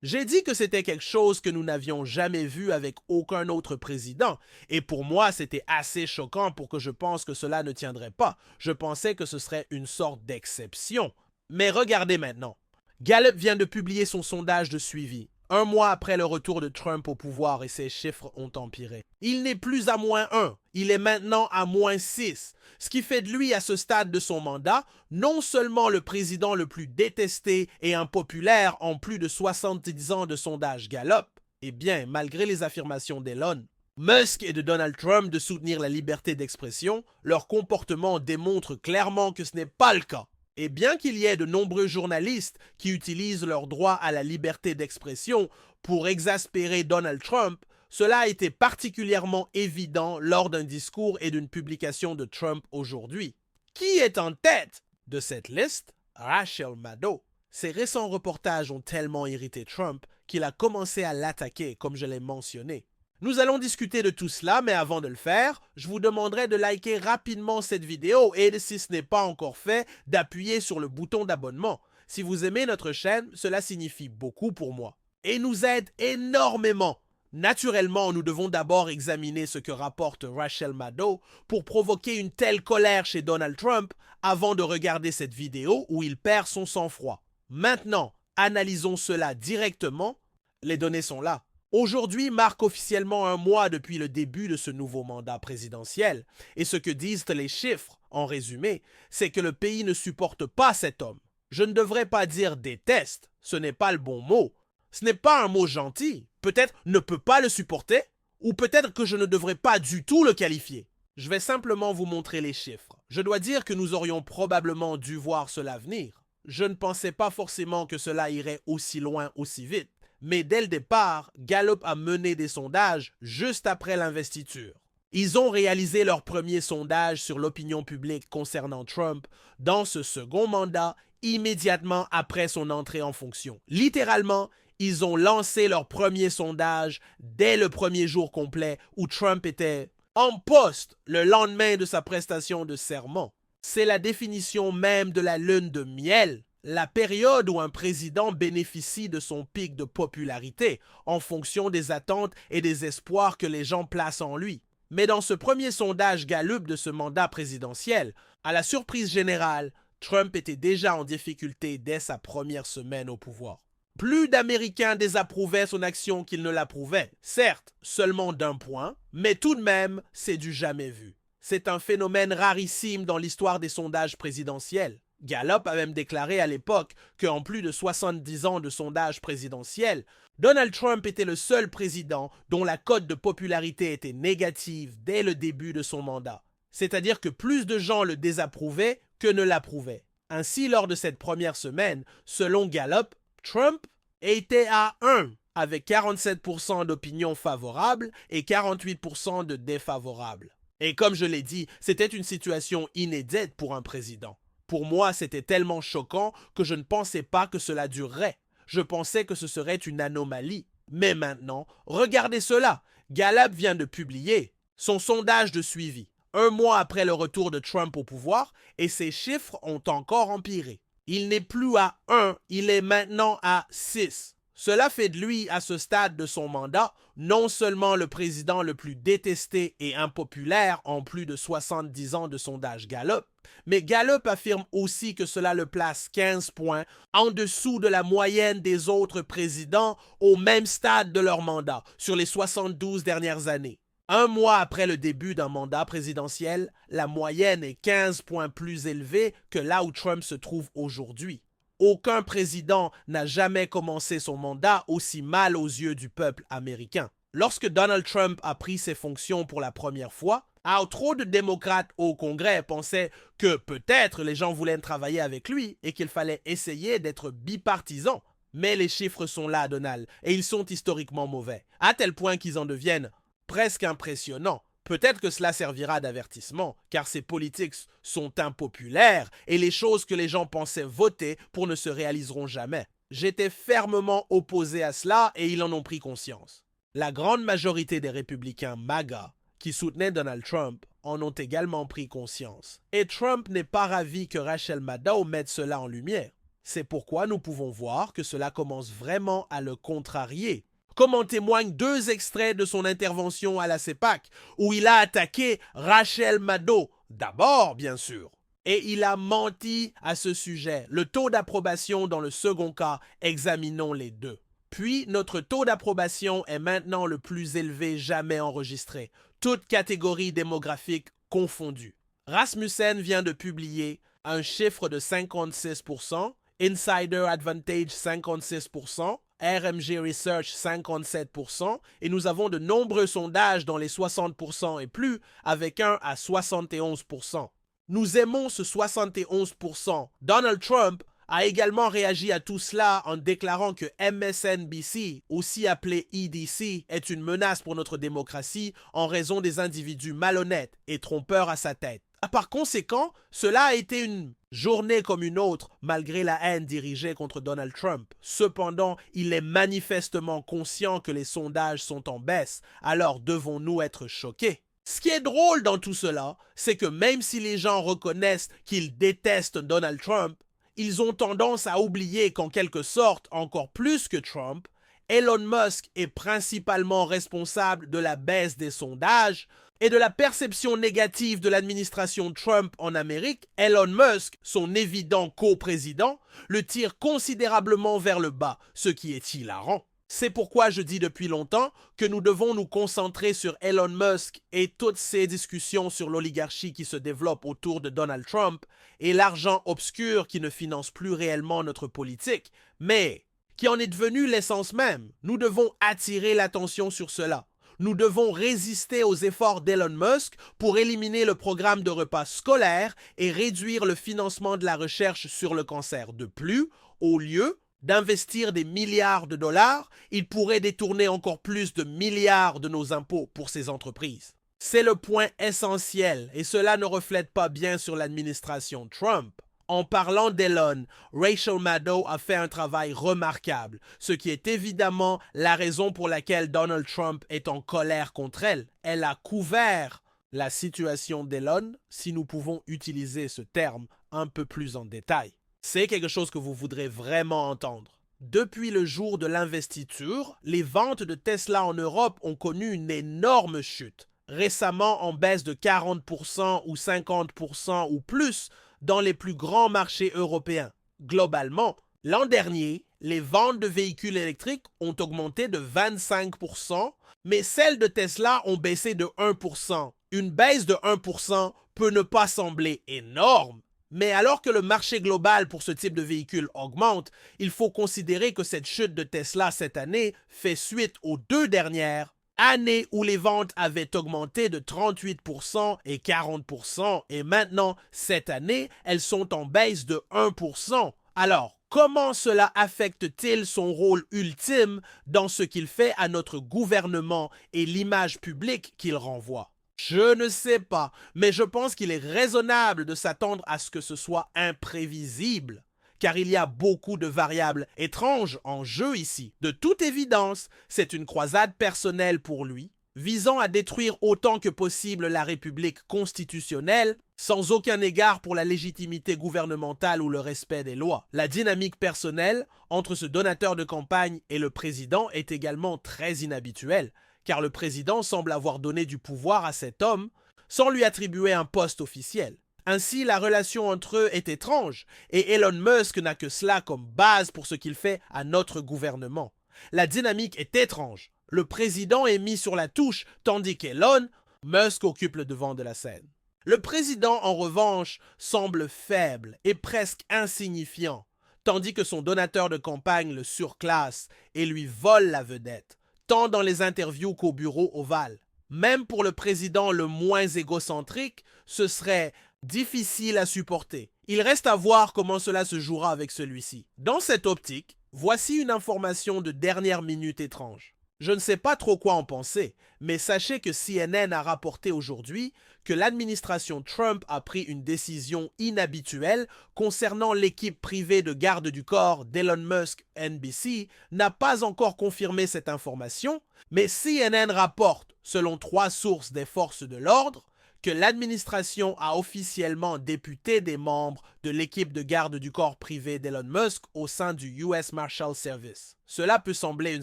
J'ai dit que c'était quelque chose que nous n'avions jamais vu avec aucun autre président, et pour moi c'était assez choquant pour que je pense que cela ne tiendrait pas. Je pensais que ce serait une sorte d'exception. Mais regardez maintenant. Gallup vient de publier son sondage de suivi, un mois après le retour de Trump au pouvoir, et ses chiffres ont empiré. Il n'est plus à -1, il est maintenant à -6, ce qui fait de lui à ce stade de son mandat non seulement le président le plus détesté et impopulaire en plus de 70 ans de sondage Gallup, eh bien, malgré les affirmations d'Elon Musk et de Donald Trump de soutenir la liberté d'expression, leur comportement démontre clairement que ce n'est pas le cas. Et bien qu'il y ait de nombreux journalistes qui utilisent leur droit à la liberté d'expression pour exaspérer Donald Trump, cela a été particulièrement évident lors d'un discours et d'une publication de Trump aujourd'hui. Qui est en tête de cette liste? Rachel Maddow. Ses récents reportages ont tellement irrité Trump qu'il a commencé à l'attaquer, comme je l'ai mentionné. Nous allons discuter de tout cela, mais avant de le faire, je vous demanderai de liker rapidement cette vidéo et, si ce n'est pas encore fait, d'appuyer sur le bouton d'abonnement. Si vous aimez notre chaîne, cela signifie beaucoup pour moi et nous aide énormément. Naturellement, nous devons d'abord examiner ce que rapporte Rachel Maddow pour provoquer une telle colère chez Donald Trump avant de regarder cette vidéo où il perd son sang-froid. Maintenant, analysons cela directement. Les données sont là. Aujourd'hui marque officiellement un mois depuis le début de ce nouveau mandat présidentiel, et ce que disent les chiffres, en résumé, c'est que le pays ne supporte pas cet homme. Je ne devrais pas dire déteste, ce n'est pas le bon mot. Ce n'est pas un mot gentil. Peut-être ne peut pas le supporter, ou peut-être que je ne devrais pas du tout le qualifier. Je vais simplement vous montrer les chiffres. Je dois dire que nous aurions probablement dû voir cela venir. Je ne pensais pas forcément que cela irait aussi loin aussi vite. Mais dès le départ, Gallup a mené des sondages juste après l'investiture. Ils ont réalisé leur premier sondage sur l'opinion publique concernant Trump dans ce second mandat immédiatement après son entrée en fonction. Littéralement, ils ont lancé leur premier sondage dès le premier jour complet où Trump était en poste le lendemain de sa prestation de serment. C'est la définition même de la lune de miel. La période où un président bénéficie de son pic de popularité en fonction des attentes et des espoirs que les gens placent en lui. Mais dans ce premier sondage Gallup de ce mandat présidentiel, à la surprise générale, Trump était déjà en difficulté dès sa première semaine au pouvoir. Plus d'Américains désapprouvaient son action qu'ils ne l'approuvaient. Certes, seulement d'1 point, mais tout de même, c'est du jamais vu. C'est un phénomène rarissime dans l'histoire des sondages présidentiels. Gallup a même déclaré à l'époque qu'en plus de 70 ans de sondage présidentiel, Donald Trump était le seul président dont la cote de popularité était négative dès le début de son mandat. C'est-à-dire que plus de gens le désapprouvaient que ne l'approuvaient. Ainsi, lors de cette première semaine, selon Gallup, Trump était à 1 avec 47% d'opinions favorables et 48% de défavorables. Et comme je l'ai dit, c'était une situation inédite pour un président. Pour moi, c'était tellement choquant que je ne pensais pas que cela durerait. Je pensais que ce serait une anomalie. Mais maintenant, regardez cela. Gallup vient de publier son sondage de suivi, un mois après le retour de Trump au pouvoir, et ses chiffres ont encore empiré. Il n'est plus à 1, il est maintenant à 6. Cela fait de lui, à ce stade de son mandat, non seulement le président le plus détesté et impopulaire en plus de 70 ans de sondage Gallup, mais Gallup affirme aussi que cela le place 15 points en dessous de la moyenne des autres présidents au même stade de leur mandat sur les 72 dernières années. Un mois après le début d'un mandat présidentiel, la moyenne est 15 points plus élevée que là où Trump se trouve aujourd'hui. Aucun président n'a jamais commencé son mandat aussi mal aux yeux du peuple américain. Lorsque Donald Trump a pris ses fonctions pour la première fois, trop de démocrates au Congrès pensaient que peut-être les gens voulaient travailler avec lui et qu'il fallait essayer d'être bipartisan. Mais les chiffres sont là, Donald, et ils sont historiquement mauvais, à tel point qu'ils en deviennent presque impressionnants. Peut-être que cela servira d'avertissement, car ces politiques sont impopulaires et les choses que les gens pensaient voter pour ne se réaliseront jamais. J'étais fermement opposé à cela et ils en ont pris conscience. La grande majorité des républicains MAGA qui soutenaient Donald Trump en ont également pris conscience. Et Trump n'est pas ravi que Rachel Maddow mette cela en lumière. C'est pourquoi nous pouvons voir que cela commence vraiment à le contrarier. Comme en témoignent 2 extraits de son intervention à la CEPAC, où il a attaqué Rachel Maddow, d'abord bien sûr. Et il a menti à ce sujet. Le taux d'approbation dans le second cas, examinons les deux. Puis, notre taux d'approbation est maintenant le plus élevé jamais enregistré, toutes catégories démographiques confondues. Rasmussen vient de publier un chiffre de 56%, Insider Advantage 56%, RMG Research 57%, et nous avons de nombreux sondages dans les 60% et plus, avec un à 71%. Nous aimons ce 71%. Donald Trump a également réagi à tout cela en déclarant que MSNBC, aussi appelé EDC, est une menace pour notre démocratie en raison des individus malhonnêtes et trompeurs à sa tête. Par conséquent, cela a été une journée comme une autre, malgré la haine dirigée contre Donald Trump. Cependant, il est manifestement conscient que les sondages sont en baisse, alors devons-nous être choqués? Ce qui est drôle dans tout cela, c'est que même si les gens reconnaissent qu'ils détestent Donald Trump, ils ont tendance à oublier qu'en quelque sorte, encore plus que Trump, Elon Musk est principalement responsable de la baisse des sondages et de la perception négative de l'administration Trump en Amérique. Elon Musk, son évident coprésident, le tire considérablement vers le bas, ce qui est hilarant. C'est pourquoi je dis depuis longtemps que nous devons nous concentrer sur Elon Musk et toutes ces discussions sur l'oligarchie qui se développe autour de Donald Trump et l'argent obscur qui ne finance plus réellement notre politique, mais qui en est devenu l'essence même. Nous devons attirer l'attention sur cela. Nous devons résister aux efforts d'Elon Musk pour éliminer le programme de repas scolaires et réduire le financement de la recherche sur le cancer. De plus, au lieu d'investir des milliards de dollars, il pourrait détourner encore plus de milliards de nos impôts pour ces entreprises. C'est le point essentiel et cela ne reflète pas bien sur l'administration Trump. En parlant d'Elon, Rachel Maddow a fait un travail remarquable, ce qui est évidemment la raison pour laquelle Donald Trump est en colère contre elle. Elle a couvert la situation d'Elon, si nous pouvons utiliser ce terme un peu plus en détail. C'est quelque chose que vous voudrez vraiment entendre. Depuis le jour de l'investiture, les ventes de Tesla en Europe ont connu une énorme chute, récemment en baisse de 40% ou 50% ou plus dans les plus grands marchés européens. Globalement, l'an dernier, les ventes de véhicules électriques ont augmenté de 25%, mais celles de Tesla ont baissé de 1%. Une baisse de 1% peut ne pas sembler énorme, mais alors que le marché global pour ce type de véhicule augmente, il faut considérer que cette chute de Tesla cette année fait suite aux 2 dernières années où les ventes avaient augmenté de 38% et 40%, et maintenant, cette année, elles sont en baisse de 1%. Alors, comment cela affecte-t-il son rôle ultime dans ce qu'il fait à notre gouvernement et l'image publique qu'il renvoie? Je ne sais pas, mais je pense qu'il est raisonnable de s'attendre à ce que ce soit imprévisible, car il y a beaucoup de variables étranges en jeu ici. De toute évidence, c'est une croisade personnelle pour lui, visant à détruire autant que possible la République constitutionnelle, sans aucun égard pour la légitimité gouvernementale ou le respect des lois. La dynamique personnelle entre ce donateur de campagne et le président est également très inhabituelle, car le président semble avoir donné du pouvoir à cet homme sans lui attribuer un poste officiel. Ainsi, la relation entre eux est étrange, et Elon Musk n'a que cela comme base pour ce qu'il fait à notre gouvernement. La dynamique est étrange. Le président est mis sur la touche, tandis qu'Elon Musk occupe le devant de la scène. Le président, en revanche, semble faible et presque insignifiant, tandis que son donateur de campagne le surclasse et lui vole la vedette, tant dans les interviews qu'au bureau ovale. Même pour le président le moins égocentrique, ce serait difficile à supporter. Il reste à voir comment cela se jouera avec celui-ci. Dans cette optique, voici une information de dernière minute étrange. Je ne sais pas trop quoi en penser, mais sachez que CNN a rapporté aujourd'hui que l'administration Trump a pris une décision inhabituelle concernant l'équipe privée de garde du corps d'Elon Musk. NBC n'a pas encore confirmé cette information, mais CNN rapporte, selon 3 sources des forces de l'ordre, que l'administration a officiellement député des membres de l'équipe de garde du corps privé d'Elon Musk au sein du US Marshal Service. Cela peut sembler une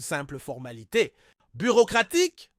simple formalité. Bureaucratique?